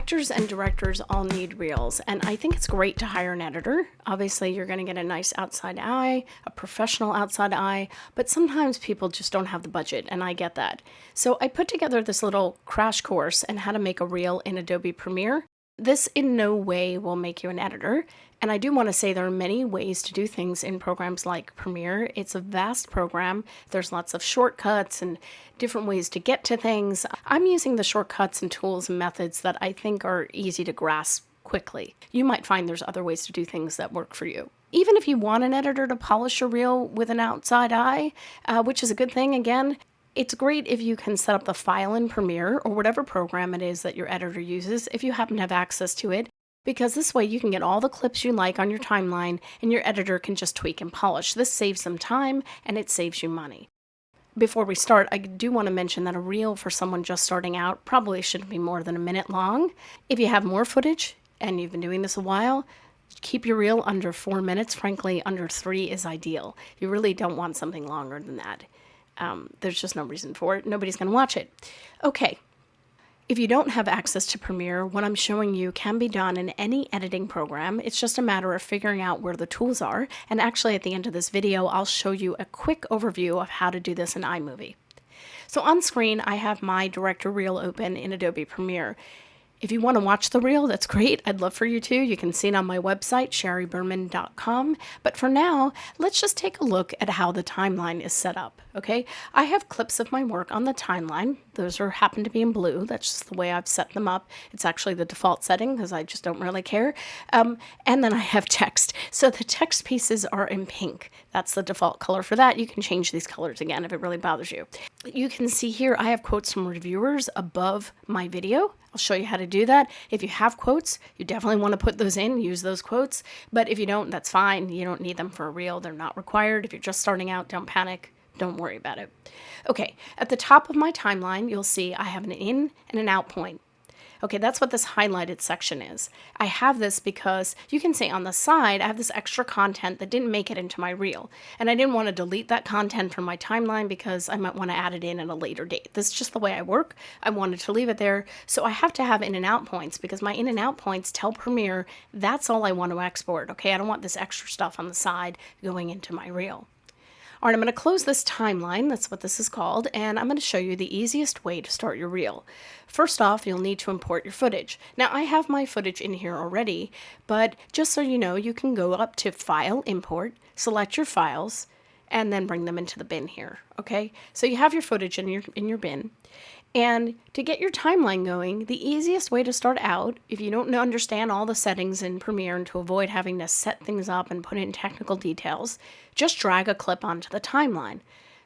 Actors and directors all need reels, and I think it's great to hire an editor. Obviously, you're going to get a nice outside eye, a professional outside eye, but sometimes people just don't have the budget, and I get that. So I put together this little crash course on how to make a reel in Adobe Premiere. This in no way will make you an editor, and I do want to say there are many ways to do things in programs like Premiere. It's a vast program. There's lots of shortcuts and different ways to get to things. I'm using the shortcuts and tools and methods that I think are easy to grasp quickly. You might find there's other ways to do things that work for you. Even if you want an editor to polish a reel with an outside eye, which is a good thing again, it's great if you can set up the file in Premiere or whatever program it is that your editor uses if you happen to have access to it, because this way you can get all the clips you like on your timeline and your editor can just tweak and polish. This saves them time and it saves you money. Before we start, I do want to mention that a reel for someone just starting out probably shouldn't be more than a minute long. If you have more footage and you've been doing this a while, keep your reel under 4 minutes. Frankly, under 3 is ideal. You really don't want something longer than that. There's just no reason for it. Nobody's going to watch it. Okay. If you don't have access to Premiere, what I'm showing you can be done in any editing program. It's just a matter of figuring out where the tools are. And actually, at the end of this video, I'll show you a quick overview of how to do this in iMovie. So on screen, I have my director reel open in Adobe Premiere. If you want to watch the reel, that's great. I'd love for you to. You can see it on my website, sherryberman.com. But for now, let's just take a look at how the timeline is set up, okay? I have clips of my work on the timeline. Those happen to be in blue. That's just the way I've set them up. It's actually the default setting because I just don't really care. And then I have text. So the text pieces are in pink. That's the default color for that. You can change these colors again if it really bothers you. You can see here I have quotes from reviewers above my video. I'll show you how to do that. If you have quotes, you definitely want to put those in, use those quotes. But if you don't, that's fine. You don't need them for a reel. They're not required. If you're just starting out, don't panic. Don't worry about it. Okay, at the top of my timeline, you'll see I have an in and an out point. Okay, that's what this highlighted section is. I have this because you can see on the side, I have this extra content that didn't make it into my reel. And I didn't want to delete that content from my timeline because I might want to add it in at a later date. This is just the way I work. I wanted to leave it there. So I have to have in and out points because my in and out points tell Premiere that's all I want to export. Okay, I don't want this extra stuff on the side going into my reel. All right, I'm going to close this timeline, that's what this is called, and I'm going to show you the easiest way to start your reel. First off, you'll need to import your footage. Now, I have my footage in here already, but just so you know, you can go up to File, Import, select your files, and then bring them into the bin here, okay? So you have your footage in your bin. And to get your timeline going, the easiest way to start out, if you don't understand all the settings in Premiere and to avoid having to set things up and put in technical details, just drag a clip onto the timeline.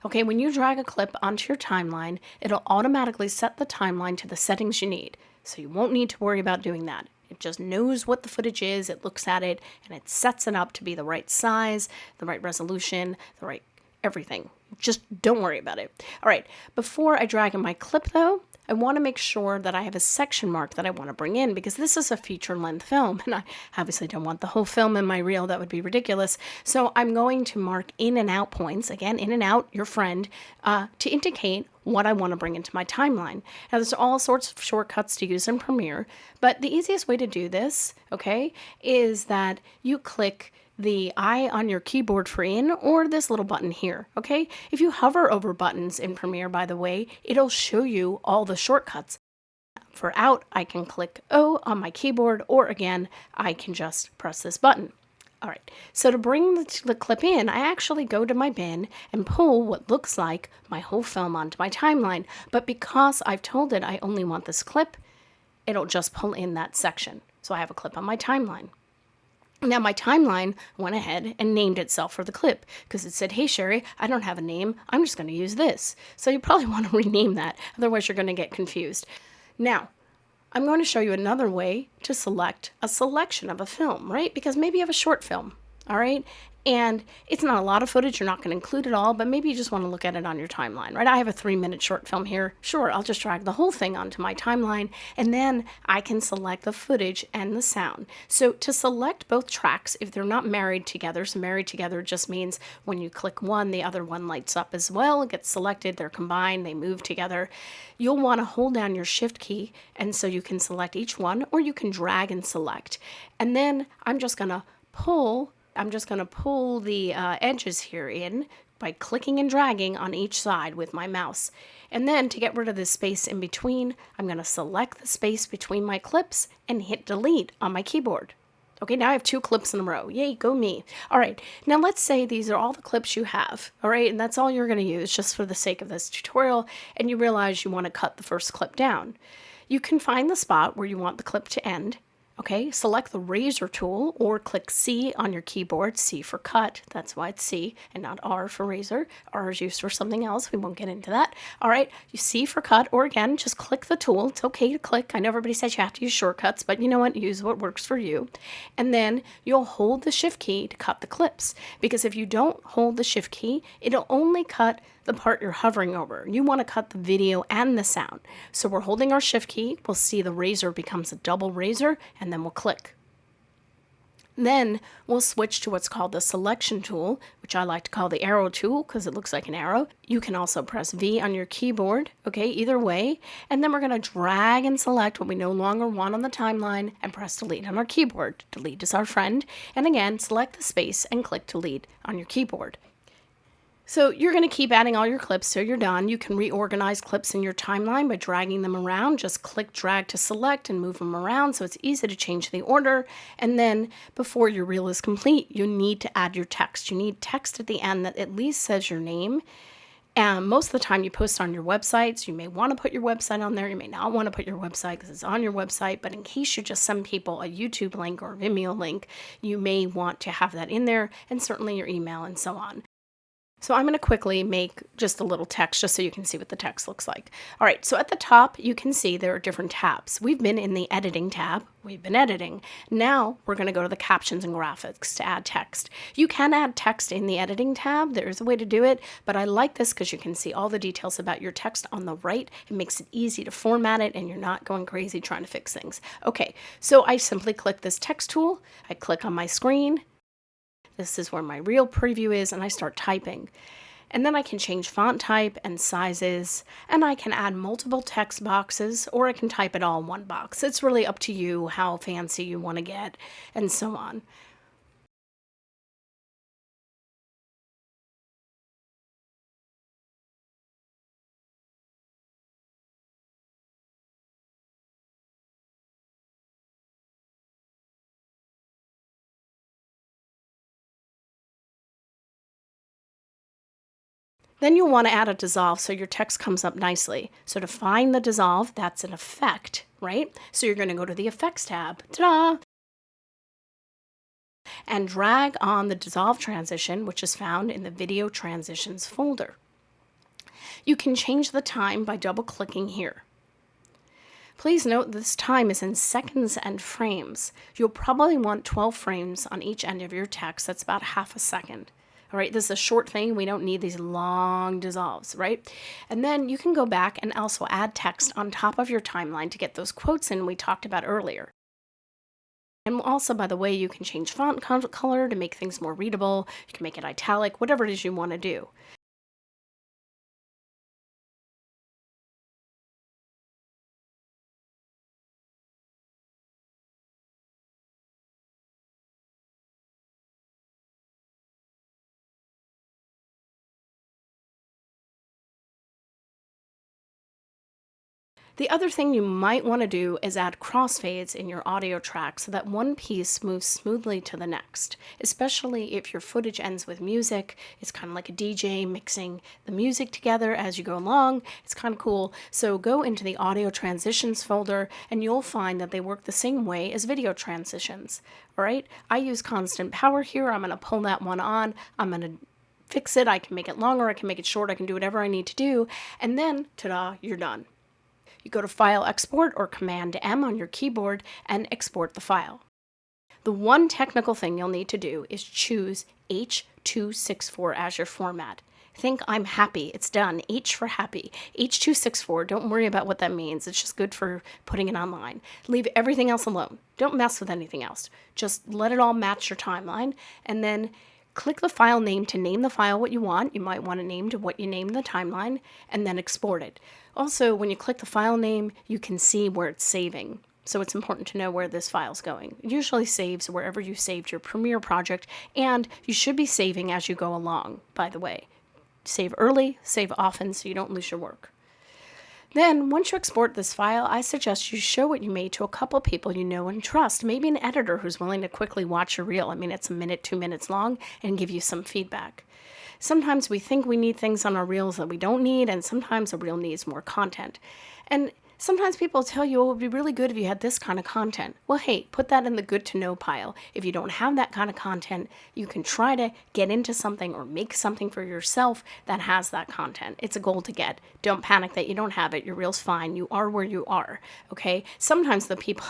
Okay, when you drag a clip onto your timeline, it'll automatically set the timeline to the settings you need. So you won't need to worry about doing that. It just knows what the footage is, it looks at it, and it sets it up to be the right size, the right resolution, the right everything. Just don't worry about it. All right, before I drag in my clip though, I want to make sure that I have a section mark that I want to bring in because this is a feature-length film and I obviously don't want the whole film in my reel. That would be ridiculous. So I'm going to mark in and out points, again, in and out, your friend, to indicate what I want to bring into my timeline. Now there's all sorts of shortcuts to use in Premiere, but the easiest way to do this, okay, is that you click the I on your keyboard for in or this little button here, okay? If you hover over buttons in Premiere, by the way, it'll show you all the shortcuts. For out, I can click O on my keyboard, or again, I can just press this button. All right, so to bring the clip in, I actually go to my bin and pull what looks like my whole film onto my timeline. But because I've told it I only want this clip, it'll just pull in that section. So I have a clip on my timeline. Now my timeline went ahead and named itself for the clip because it said, hey Sherry, I don't have a name, I'm just going to use this. So you probably want to rename that, otherwise you're going to get confused. Now, I'm going to show you another way to select a selection of a film, right? Because maybe you have a short film, all right? And it's not a lot of footage, you're not going to include it all, but maybe you just want to look at it on your timeline, right? I have a 3-minute short film here. Sure, I'll just drag the whole thing onto my timeline, and then I can select the footage and the sound. So to select both tracks, if they're not married together, so married together just means when you click one, the other one lights up as well, it gets selected, they're combined, they move together. You'll want to hold down your shift key, and so you can select each one, or you can drag and select. And then I'm just going to pull the edges here in by clicking and dragging on each side with my mouse. And then to get rid of the space in between, I'm going to select the space between my clips and hit delete on my keyboard. Okay, now I have 2 clips in a row. Yay, go me. All right, now let's say these are all the clips you have, all right, and that's all you're going to use just for the sake of this tutorial, and you realize you want to cut the first clip down. You can find the spot where you want the clip to end. Okay, select the razor tool or click C on your keyboard, C for cut, that's why it's C and not R for razor. R is used for something else, we won't get into that. All right, you C for cut, or again, just click the tool. It's okay to click. I know everybody says you have to use shortcuts, but you know what, use what works for you. And then you'll hold the shift key to cut the clips, because if you don't hold the shift key, it'll only cut the part you're hovering over. You want to cut the video and the sound. So we're holding our shift key, we'll see the razor becomes a double razor, and then we'll click. Then we'll switch to what's called the selection tool, which I like to call the arrow tool because it looks like an arrow. You can also press V on your keyboard, okay, either way. And then we're going to drag and select what we no longer want on the timeline and press delete on our keyboard. Delete is our friend. And again, select the space and click delete on your keyboard. So you're going to keep adding all your clips till you're done. You can reorganize clips in your timeline by dragging them around. Just click, drag to select and move them around so it's easy to change the order. And then before your reel is complete, you need to add your text. You need text at the end that at least says your name. And most of the time you post on your websites. You may want to put your website on there. You may not want to put your website because it's on your website. But in case you just send people a YouTube link or a Vimeo link, you may want to have that in there, and certainly your email and so on. So I'm going to quickly make just a little text just so you can see what the text looks like. All right, so at the top, you can see there are different tabs. We've been in the editing tab. We've been editing. Now we're going to go to the captions and graphics to add text. You can add text in the editing tab. There's a way to do it, but I like this because you can see all the details about your text on the right. It makes it easy to format it and you're not going crazy trying to fix things. Okay, so I simply click this text tool. I click on my screen. This is where my reel preview is, and I start typing. And then I can change font type and sizes, and I can add multiple text boxes, or I can type it all in one box. It's really up to you how fancy you want to get, and so on. Then you'll want to add a dissolve so your text comes up nicely. So to find the dissolve, that's an effect, right? So you're going to go to the effects tab, ta-da, and drag on the dissolve transition, which is found in the video transitions folder. You can change the time by double clicking here. Please note this time is in seconds and frames. You'll probably want 12 frames on each end of your text. That's about half a second. All right, this is a short thing. We don't need these long dissolves, right? And then you can go back and also add text on top of your timeline to get those quotes in we talked about earlier. And also, by the way, you can change font color to make things more readable. You can make it italic, whatever it is you want to do. The other thing you might want to do is add crossfades in your audio track so that one piece moves smoothly to the next, especially if your footage ends with music. It's kind of like a DJ mixing the music together as you go along. It's kind of cool. So go into the audio transitions folder and you'll find that they work the same way as video transitions. All right, I use constant power here. I'm going to pull that one on. I'm going to fix it. I can make it longer. I can make it short. I can do whatever I need to do. And then, ta-da, you're done. You go to File Export or Command M on your keyboard and export the file. The one technical thing you'll need to do is choose H.264 as your format. Think I'm happy. It's done. H for happy. H.264. Don't worry about what that means. It's just good for putting it online. Leave everything else alone. Don't mess with anything else. Just let it all match your timeline, and then click the file name to name the file what you want. You might want to name to what you named the timeline, and then export it. Also, when you click the file name, you can see where it's saving. So it's important to know where this file's going. It usually saves wherever you saved your Premiere project, and you should be saving as you go along, by the way. Save early, save often, so you don't lose your work. Then, once you export this file, I suggest you show what you made to a couple people you know and trust. Maybe an editor who's willing to quickly watch your reel. I mean, it's a minute, 2 minutes long, and give you some feedback. Sometimes we think we need things on our reels that we don't need, and sometimes a reel needs more content. And sometimes people tell you, oh, it would be really good if you had this kind of content. Well, hey, put that in the good to know pile. If you don't have that kind of content, you can try to get into something or make something for yourself that has that content. It's a goal to get. Don't panic that you don't have it. Your reel's fine. You are where you are, okay? Sometimes the people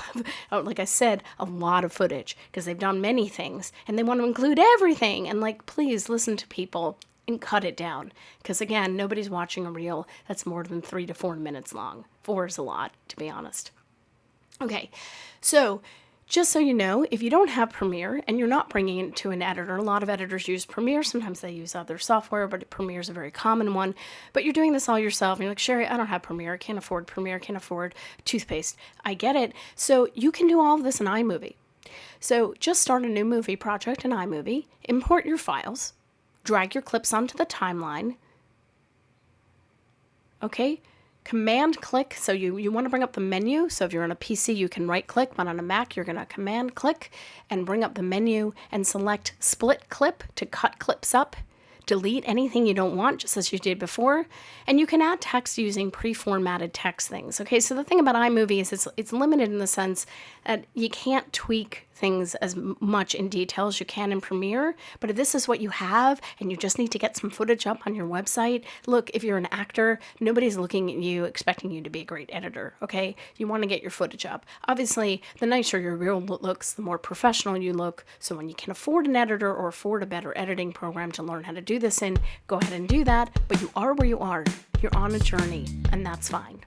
have, like I said, a lot of footage because they've done many things and they want to include everything. And please listen to people and cut it down. Because again, nobody's watching a reel that's more than 3 to 4 minutes long. 4 is a lot, to be honest. Okay, so just so you know, if you don't have Premiere and you're not bringing it to an editor, a lot of editors use Premiere, sometimes they use other software, but Premiere is a very common one, but you're doing this all yourself, and you're like, Sherry, I don't have Premiere, I can't afford Premiere, can't afford toothpaste. I get it. So you can do all of this in iMovie. So just start a new movie project in iMovie, import your files, drag your clips onto the timeline. Okay, command click. So you want to bring up the menu. So if you're on a PC, you can right click, but on a Mac, you're going to command click and bring up the menu and select split clip to cut clips up. Delete anything you don't want, just as you did before. And you can add text using pre-formatted text things. Okay, so the thing about iMovie is it's limited in the sense that you can't tweak things as much in detail as you can in Premiere, but if this is what you have and you just need to get some footage up on your website, look, if you're an actor, nobody's looking at you expecting you to be a great editor, okay? You want to get your footage up. Obviously, the nicer your reel looks, the more professional you look, so when you can afford an editor or afford a better editing program to learn how to do this in, go ahead and do that, but you are where you are. You're on a journey, and that's fine.